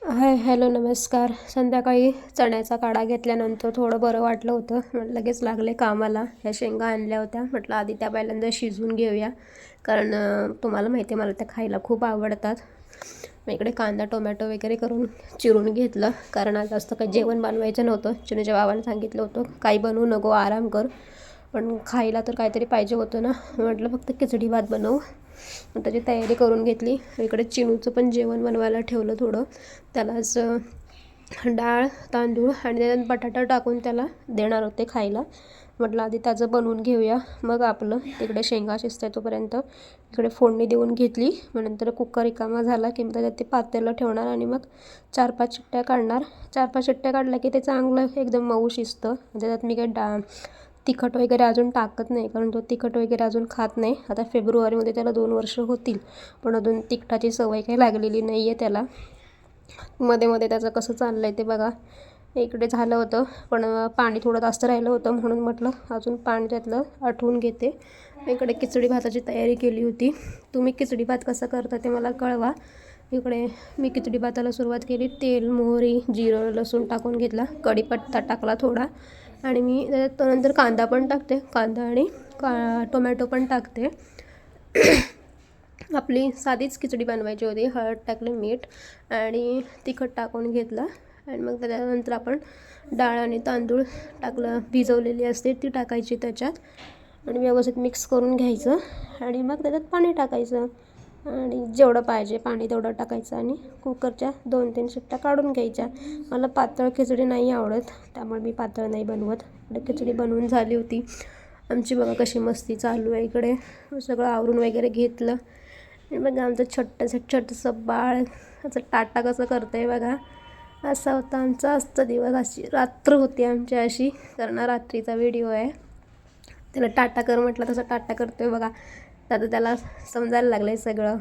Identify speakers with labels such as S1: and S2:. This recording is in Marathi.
S1: हाय हॅलो नमस्कार. संध्याकाळी चण्याचा काढा घेतल्यानंतर थोडं बरं वाटलं होतं. लगेच लागले कामाला. ह्या शेंगा आणल्या होत्या, म्हटलं आधी त्या पहिल्यांदा शिजवून घेऊया, कारण तुम्हाला माहिती आहे मला त्या खायला खूप आवडतात. मग इकडे कांदा टोमॅटो वगैरे करून चिरून घेतलं, कारण आज जास्त काही जेवण बनवायचं नव्हतं. चिनूच्या बाबांनी सांगितलं होतं काही बनवू नको, आराम कर, पण खायला तर काहीतरी पाहिजे होतं ना. म्हटलं फक्त खिचडी भात बनवू. मग त्याची तयारी करून घेतली. इकडे चिनूचं पण जेवण बनवायला ठेवलं थोडं. त्यालाच डाळ तांदूळ आणि त्याच्यात बटाटा टाकून त्याला देणार होते खायला. म्हटलं आधी त्याचं बनवून घेऊया, मग आपलं तिकडे शेंगा शिजते तोपर्यंत इकडे फोडणी देऊन घेतली. मग नंतर कुकर रिकामा झाला की मग त्याच्यात ते पातेलं ठेवणार आणि मग 4-5 शिट्ट्या काढणार. 4-5 शिट्ट्या काढल्या की ते चांगलं एकदम मऊ शिजतं. त्याच्यात मी काही तिखट वगैरे अजून टाकत नाही, कारण तो तिखट वगैरे अजून खात नाही. आता फेब्रुवारीमध्ये त्याला 2 वर्ष होतील, पण अजून तिखटाची सवय काही लागलेली नाही आहे त्याला. मध्ये मध्ये त्याचं कसं चाललं आहे ते बघा. इकडे झालं होतं, पण पाणी थोडं जास्त राहिलं होतं, म्हणून म्हटलं अजून पाणी त्यातलं आठवून घेते. इकडे खिचडी भाताची तयारी केली होती. तुम्ही खिचडी भात कसा करता ते मला कळवा. इकडे मी खिचडी भाताला सुरुवात केली. तेल मोहरी जिरं लसूण टाकून घेतला, कढीपत्ता टाकला थोडा, आणि मी त्याच्यात नंतर कांदा पण टाकते. कांदा आणि टोमॅटो पण टाकते. आपली साधीच खिचडी बनवायची होती. हळद टाकले, मीठ आणि तिखट टाकून घेतलं, आणि मग त्याच्यानंतर आपण डाळ आणि तांदूळ टाकलं, भिजवलेली असते ती टाकायची त्याच्यात, आणि व्यवस्थित मिक्स करून घ्यायचं. आणि मग त्याच्यात पाणी टाकायचं, आणि जेवढं पाहिजे पाणी तेवढं टाकायचं, आणि कुकरच्या 2-3 शिट्ट्या काढून घ्यायच्या. मला पातळ खिचडी नाही आवडत, त्यामुळे मी पातळ नाही बनवत. खिचडी बनवून झाली होती आमची. बघा कशी मस्ती चालू आहे. इकडे सगळं आवरून वगैरे घेतलं, आणि मग आमचं छोटंसं बाळ असं टाटा कसं करतं आहे बघा. असा होता आमचा आजचा दिवस. अशी रात्र होती आमची अशी, कारण रात्रीचा व्हिडिओ आहे. त्याला टाटा कर म्हटलं तसं टाटा करतो आहे बघा. आता त्याला समजायला लागलं आहे सगळं.